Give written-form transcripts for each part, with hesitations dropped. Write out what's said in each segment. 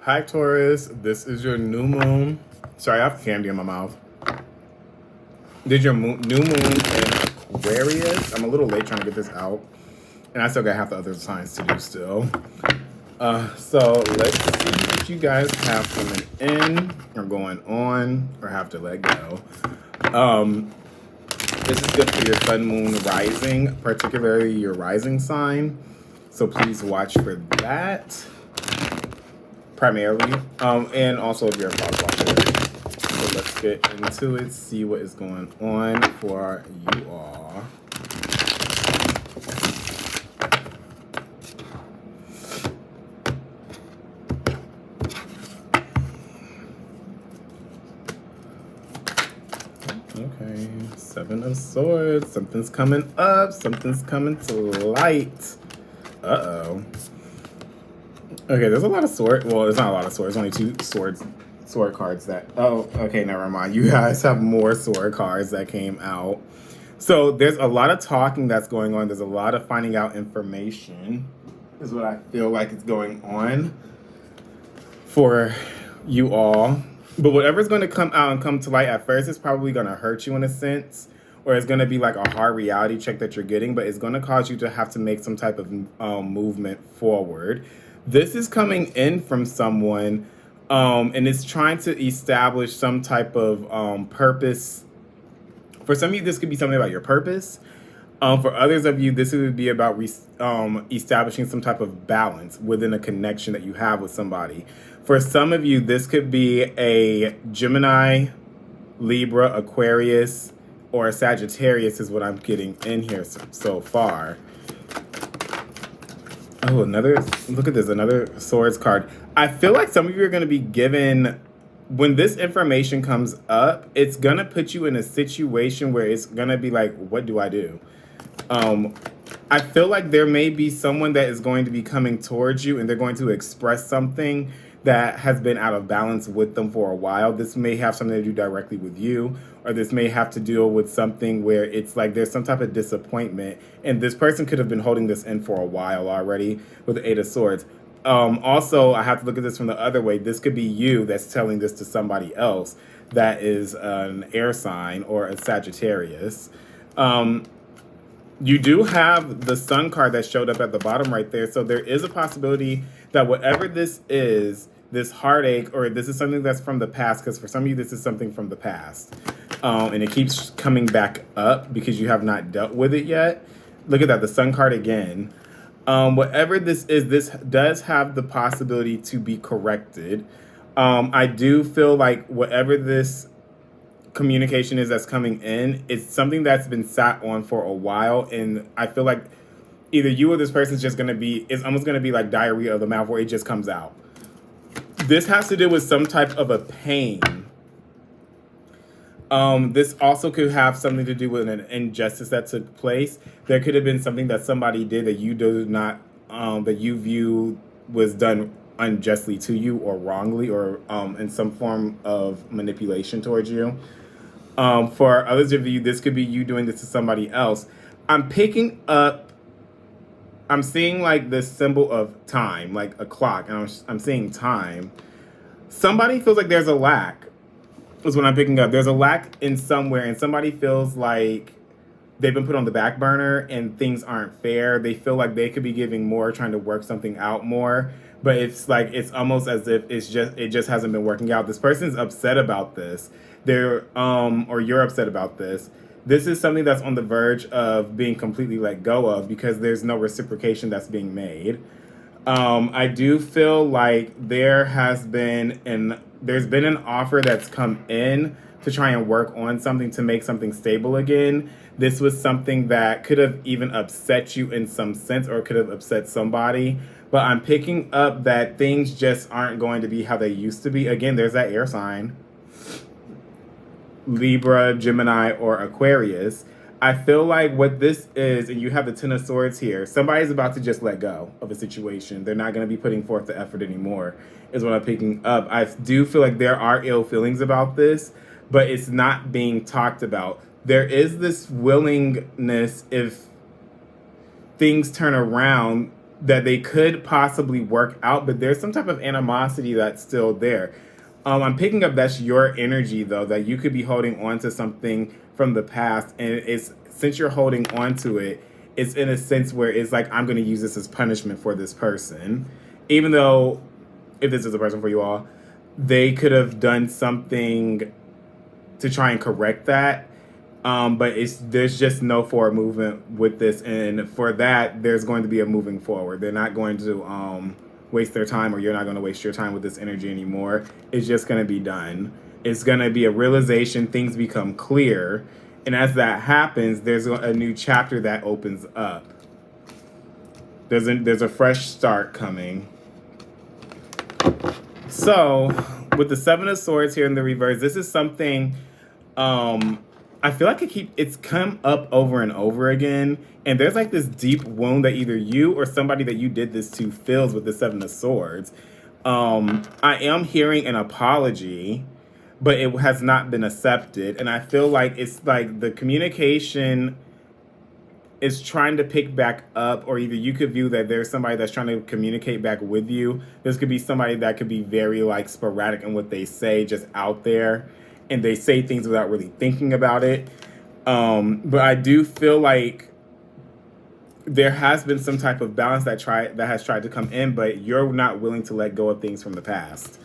Hi, Taurus. This is your new moon. Sorry, I have candy in my mouth. Did your new moon in Aquarius? I'm a little late trying to get this out, and I still got half the other signs to do still. So let's see if you guys have coming in or going on or have to let go. This is good for your sun, moon, rising, particularly your rising sign. So please watch for that. Primarily, and also if you're a cross watcher. So let's get into it, see what is going on for you all. Okay, Seven of Swords. Something's coming up. Something's coming to light. Uh-oh. Okay, there's a lot of sword. Well, there's not a lot of swords. Only two sword cards that. Oh, okay, never mind. You guys have more sword cards that came out. So there's a lot of talking that's going on. There's a lot of finding out information. Is what I feel like is going on for you all. But whatever's going to come out and come to light at first is probably going to hurt you in a sense. Or it's going to be like a hard reality check that you're getting. But it's going to cause you to have to make some type of movement forward. This is coming in from someone, and it's trying to establish some type of purpose. For some of you, this could be something about your purpose. For others of you, this would be about establishing some type of balance within a connection that you have with somebody. For some of you, this could be a Gemini, Libra, Aquarius, or a Sagittarius is what I'm getting in here so far. Oh, look at this, another swords card. I feel like some of you are going to be given, when this information comes up, it's going to put you in a situation where it's going to be like, what do I do? I feel like there may be someone that is going to be coming towards you and they're going to express something that has been out of balance with them for a while. This may have something to do directly with you, or this may have to deal with something where it's like there's some type of disappointment, and this person could have been holding this in for a while already with the Eight of Swords. Also, I have to look at this from the other way. This could be you that's telling this to somebody else that is an air sign or a Sagittarius. You do have the Sun card that showed up at the bottom right there. So there is a possibility that whatever this is, this heartache, or this is something that's from the past, because for some of you, this is something from the past. And it keeps coming back up because you have not dealt with it yet. Look at that, the Sun card again. Whatever this is, this does have the possibility to be corrected. I do feel like whatever this communication is that's coming in, it's something that's been sat on for a while, and I feel like either you or this person's just going to be, it's almost going to be like diarrhea of the mouth where it just comes out. This has to do with some type of a pain. This also could have something to do with an injustice that took place. There could have been something that somebody did that you do not, that you view was done unjustly to you or wrongly, or in some form of manipulation towards you. For others of you, this could be you doing this to somebody else. I'm seeing like this symbol of time, like a clock, and I'm seeing time. Somebody feels like there's a lack, is what I'm picking up. There's a lack in somewhere, and somebody feels like they've been put on the back burner and things aren't fair. They feel like they could be giving more, trying to work something out more. But it's like, it's almost as if it just hasn't been working out. This person's upset about this. Or you're upset about this. This is something that's on the verge of being completely let go of because there's no reciprocation that's being made. I do feel like there's been an offer that's come in to try and work on something to make something stable again. This was something that could have even upset you in some sense, or could have upset somebody. But I'm picking up that things just aren't going to be how they used to be. Again, there's that air sign. Libra, Gemini, or Aquarius. I feel like what this is, and you have the Ten of Swords here, somebody's about to just let go of a situation. They're not going to be putting forth the effort anymore, is what I'm picking up. I do feel like there are ill feelings about this, but it's not being talked about. There is this willingness, if things turn around, that they could possibly work out, but there's some type of animosity that's still there. I'm picking up that's your energy though, that you could be holding on to something from the past, and it's since you're holding on to it, it's in a sense where it's like I'm going to use this as punishment for this person, even though if this is a person for you all, they could have done something to try and correct that. But there's just no forward movement with this, and for that, there's going to be a moving forward. They're not going to waste their time, or you're not going to waste your time with this energy anymore. It's just going to be done. It's going to be a realization. Things become clear, and as that happens, there's a new chapter that opens up. There's a fresh start coming. So, with the Seven of Swords here in the reverse, this is something. I feel like it's come up over and over again, and there's like this deep wound that either you or somebody that you did this to feels with the Seven of Swords. I am hearing an apology, but it has not been accepted, and I feel like it's like the communication is trying to pick back up, or either you could view that there's somebody that's trying to communicate back with you. This could be somebody that could be very like sporadic in what they say, just out there, and they say things without really thinking about it. But I do feel like there has been some type of balance that has tried to come in, but you're not willing to let go of things from the past.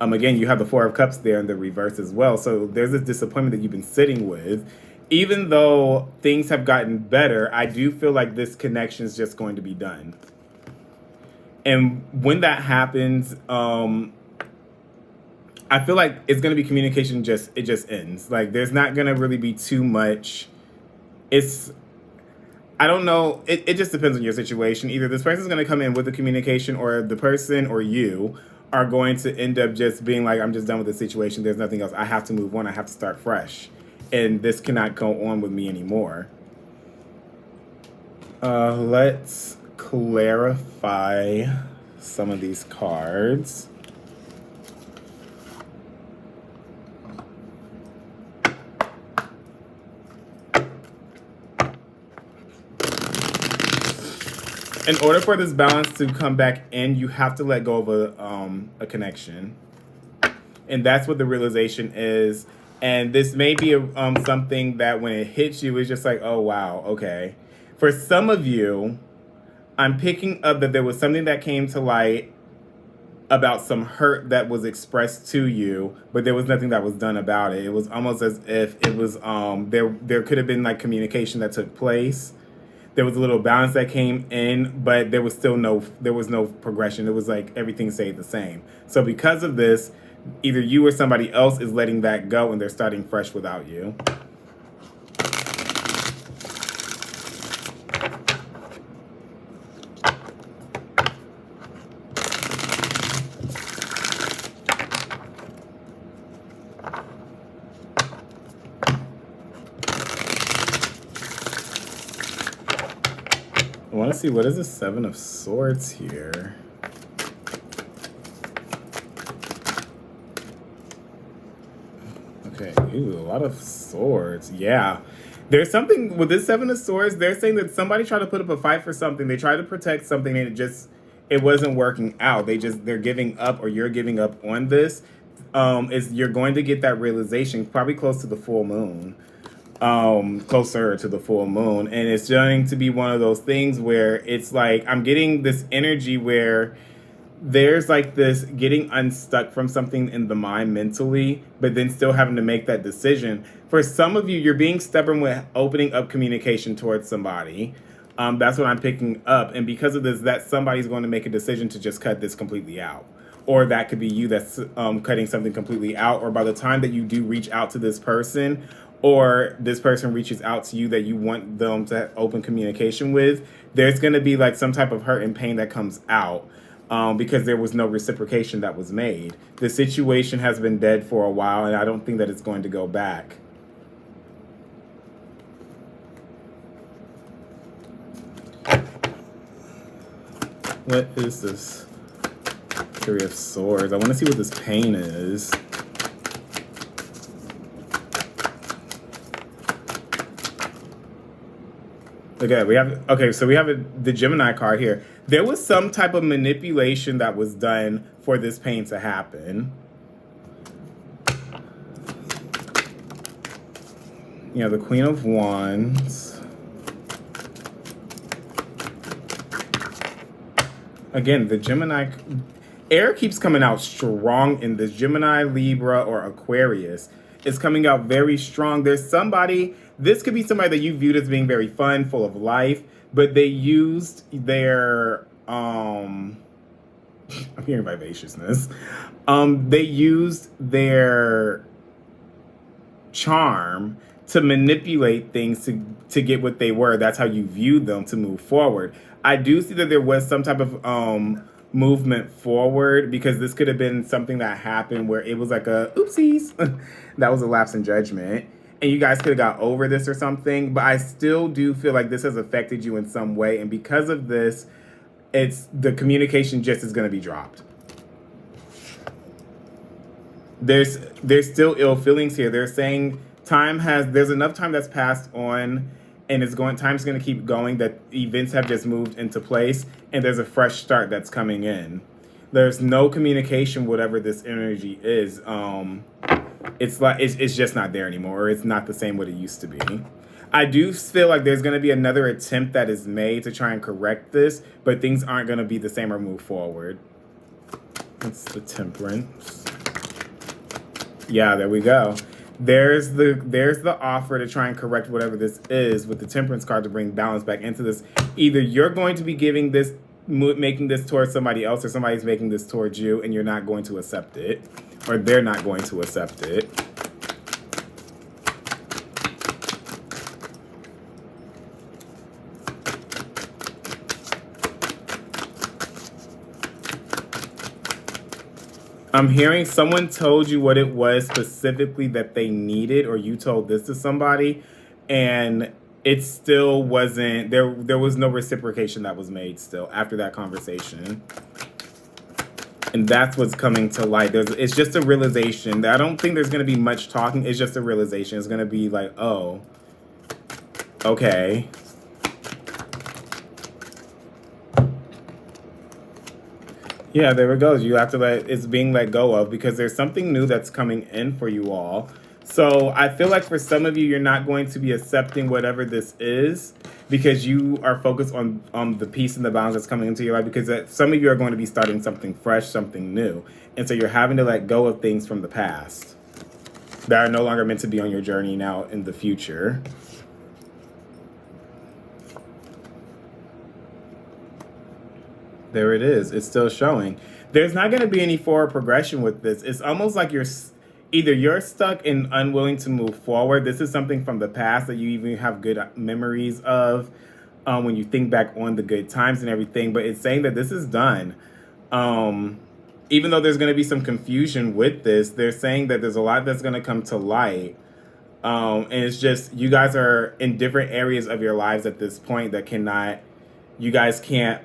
Again, you have the Four of Cups there in the reverse as well. So there's this disappointment that you've been sitting with. Even though things have gotten better, I do feel like this connection is just going to be done. And when that happens, I feel like it's going to be communication. It just ends. Like there's not going to really be too much. I don't know. It just depends on your situation. Either this person's going to come in with the communication, or the person or you are going to end up just being like, I'm just done with the situation. There's nothing else. I have to move on. I have to start fresh. And this cannot go on with me anymore. Let's clarify some of these cards. In order for this balance to come back in, you have to let go of a connection. And that's what the realization is. And this may be something that when it hits you, it's just like, oh, wow, okay. For some of you, I'm picking up that there was something that came to light about some hurt that was expressed to you, but there was nothing that was done about it. It was almost as if it was, there could have been like communication that took place. There was a little balance that came in, but there was no progression. It was like everything stayed the same. So because of this, either you or somebody else is letting that go and they're starting fresh without you. I want to see, what is the Seven of Swords here? Okay, ooh, a lot of swords. Yeah. There's something with this Seven of Swords. They're saying that somebody tried to put up a fight for something. They tried to protect something, and it wasn't working out. They're giving up, or you're giving up on this. You're going to get that realization probably close to the full moon. Closer to the full moon. And it's going to be one of those things where it's like, I'm getting this energy where there's like this getting unstuck from something in the mind mentally, but then still having to make that decision. For some of you, you're being stubborn with opening up communication towards somebody. That's what I'm picking up. And because of this, that somebody's going to make a decision to just cut this completely out. Or that could be you that's cutting something completely out. Or by the time that you do reach out to this person, or this person reaches out to you that you want them to open communication with, there's going to be like some type of hurt and pain that comes out. Because there was no reciprocation that was made. The situation has been dead for a while, and I don't think that it's going to go back. What is this? Three of Swords. I want to see what this pain is. Look at that. We have, okay, so we have the Gemini card here. There was some type of manipulation that was done for this pain to happen. You know, the Queen of Wands. Again, the Gemini, air keeps coming out strong in this. Gemini, Libra, or Aquarius is coming out very strong. There's somebody, this could be somebody that you viewed as being very fun, full of life, but they used their, I'm hearing vivaciousness. They used their charm to manipulate things to get what they were. That's how you viewed them to move forward. I do see that there was some type of movement forward, because this could have been something that happened where it was like a oopsies. That was a lapse in judgment. And you guys could have got over this or something. But I still do feel like this has affected you in some way. And because of this, it's the communication just is going to be dropped. There's still ill feelings here. They're saying there's enough time that's passed on, and time's going to keep going, that events have just moved into place, and there's a fresh start that's coming in. There's no communication, whatever this energy is. It's like it's just not there anymore, or it's not the same what it used to be. I do feel like there's going to be another attempt that is made to try and correct this, but things aren't going to be the same or move forward. That's the Temperance. Yeah, there we go. There's the offer to try and correct whatever this is with the Temperance card to bring balance back into this. Either you're going to be giving this, making this towards somebody else, or somebody's making this towards you, and you're not going to accept it, or they're not going to accept it. I'm hearing someone told you what it was specifically that they needed, or you told this to somebody, and it still wasn't, there was no reciprocation that was made still after that conversation. And that's what's coming to light. It's just a realization. I don't think there's going to be much talking. It's just a realization. It's going to be like, oh, okay. Yeah, there it goes. You have to it's being let go of, because there's something new that's coming in for you all. So I feel like for some of you, you're not going to be accepting whatever this is, because you are focused on the peace and the balance that's coming into your life, because some of you are going to be starting something fresh, something new. And so you're having to let go of things from the past that are no longer meant to be on your journey now in the future. There it is. It's still showing. There's not going to be any forward progression with this. It's almost like you're stuck and unwilling to move forward. This is something from the past that you even have good memories of when you think back on the good times and everything. But it's saying that this is done. Even though there's going to be some confusion with this, they're saying that there's a lot that's going to come to light. And it's just, you guys are in different areas of your lives at this point that you guys can't,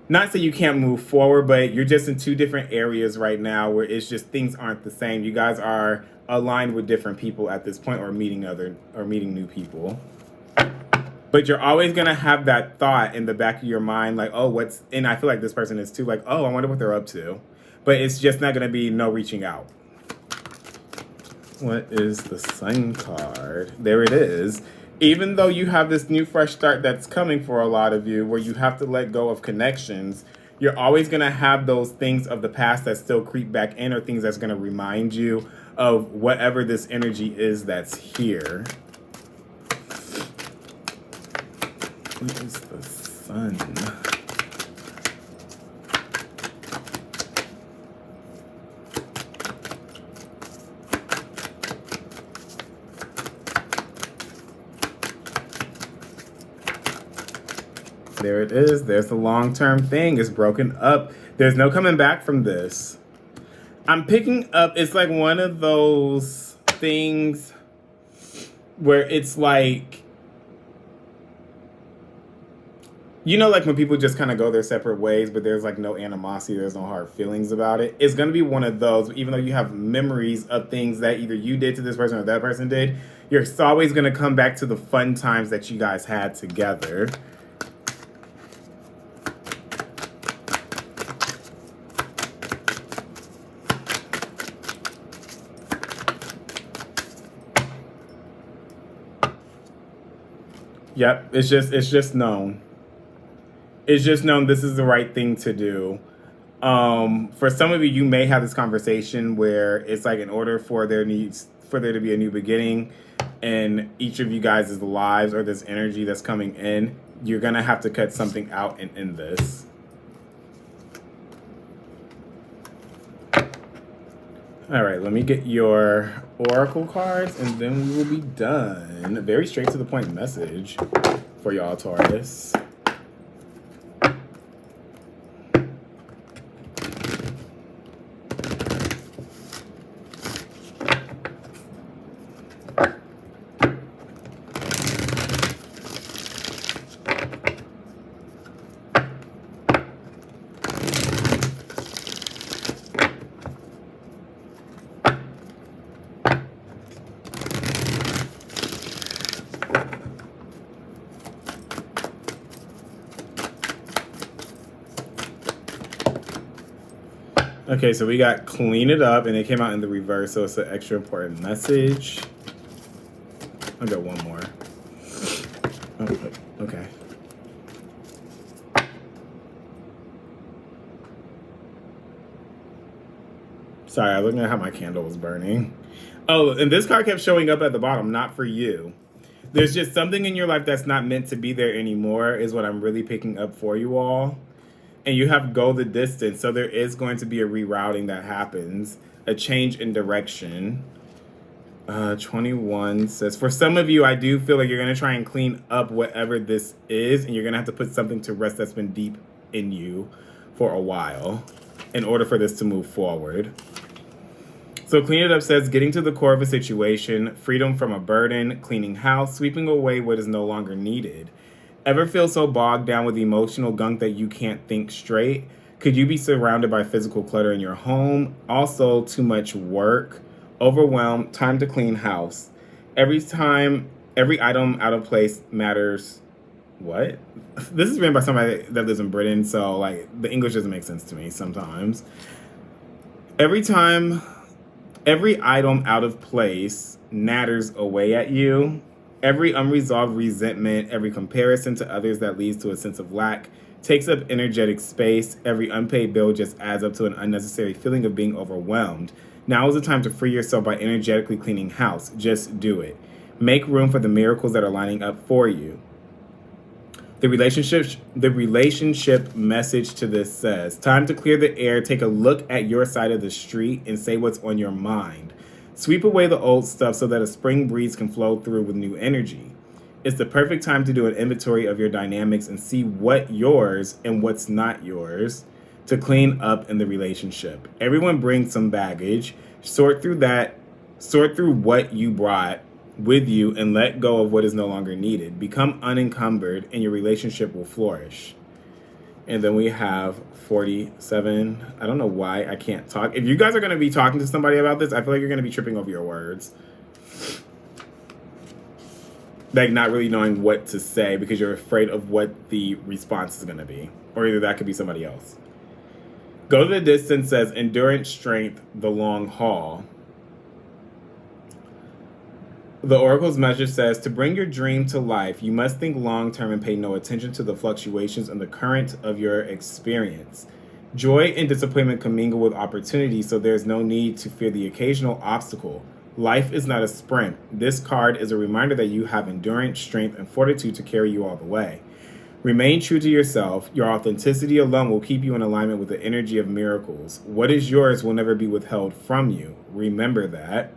not say you can't move forward, but you're just in two different areas right now where it's just things aren't the same. You guys are aligned with different people at this point, or meeting new people. But you're always going to have that thought in the back of your mind, like, oh, and I feel like this person is too, like, oh, I wonder what they're up to. But it's just not going to be no reaching out. What is the Sun card? There it is. Even though you have this new fresh start that's coming for a lot of you, where you have to let go of connections, you're always going to have those things of the past that still creep back in, or things that's going to remind you of whatever this energy is that's here. What is the Sun? There it is. There's the long-term thing. It's broken up. There's no coming back from this. I'm picking up, it's like one of those things where it's like, You know, like when people just kind of go their separate ways, but there's like no animosity, there's no hard feelings about it. It's going to be one of those, even though you have memories of things that either you did to this person or that person did, you're always going to come back to the fun times that you guys had together. Yep, it's just known. It's just known this is the right thing to do. For some of you, you may have this conversation where it's like in order for there to be a new beginning in each of you guys' lives or this energy that's coming in, you're gonna have to cut something out and end this. All right, let me get your oracle cards and then we will be done. Very straight to the point message for y'all, Taurus. Okay, so we got clean it up, and it came out in the reverse, so it's an extra important message. I'll go one more. Oh, okay. Sorry, I was looking at how my candle was burning. Oh, and this card kept showing up at the bottom, not for you. There's just something in your life that's not meant to be there anymore, is what I'm really picking up for you all. And you have to go the distance. So there is going to be a rerouting that happens, a change in direction. 21 says, for some of you, I do feel like you're going to try and clean up whatever this is, and you're going to have to put something to rest that's been deep in you for a while in order for this to move forward. So clean it up says, getting to the core of a situation, freedom from a burden, cleaning house, sweeping away what is no longer needed. Ever feel so bogged down with emotional gunk that you can't think straight? Could you be surrounded by physical clutter in your home? Also, too much work, overwhelmed, time to clean house. Every item out of place matters. What? This is written by somebody that lives in Britain, so like the English doesn't make sense to me sometimes. Every item out of place natters away at you. Every unresolved resentment, every comparison to others that leads to a sense of lack takes up energetic space. Every unpaid bill just adds up to an unnecessary feeling of being overwhelmed. Now is the time to free yourself by energetically cleaning house. Just do it. Make room for the miracles that are lining up for you. The relationship message to this says, time to clear the air, take a look at your side of the street and say what's on your mind. Sweep away the old stuff so that a spring breeze can flow through with new energy. It's the perfect time to do an inventory of your dynamics and see what's yours and what's not yours to clean up in the relationship. Everyone brings some baggage. Sort through what you brought with you and let go of what is no longer needed. Become unencumbered and your relationship will flourish. And then we have 47. I don't know why I can't talk. If you guys are going to be talking to somebody about this, I feel like you're going to be tripping over your words. Like not really knowing what to say because you're afraid of what the response is going to be. Or either that could be somebody else. Go the distance says endurance, strength, the long haul. The Oracle's message says, to bring your dream to life, you must think long-term and pay no attention to the fluctuations in the current of your experience. Joy and disappointment commingle with opportunity, so there's no need to fear the occasional obstacle. Life is not a sprint. This card is a reminder that you have endurance, strength, and fortitude to carry you all the way. Remain true to yourself. Your authenticity alone will keep you in alignment with the energy of miracles. What is yours will never be withheld from you. Remember that.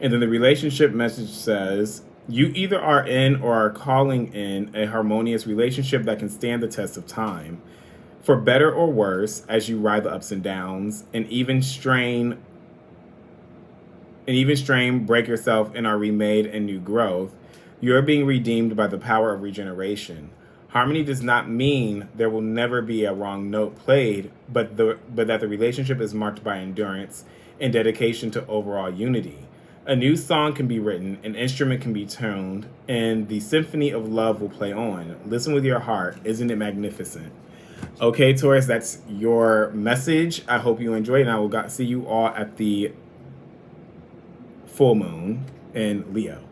And then the relationship message says, you either are in or are calling in a harmonious relationship that can stand the test of time. For better or worse, as you ride the ups and downs, and even strain, break yourself, and are remade in new growth. You're being redeemed by the power of regeneration. Harmony does not mean there will never be a wrong note played, but that the relationship is marked by endurance and dedication to overall unity. A new song can be written, an instrument can be tuned, and the symphony of love will play on. Listen with your heart. Isn't it magnificent? Okay, Taurus, that's your message. I hope you enjoyed, and I will see you all at the full moon in Leo.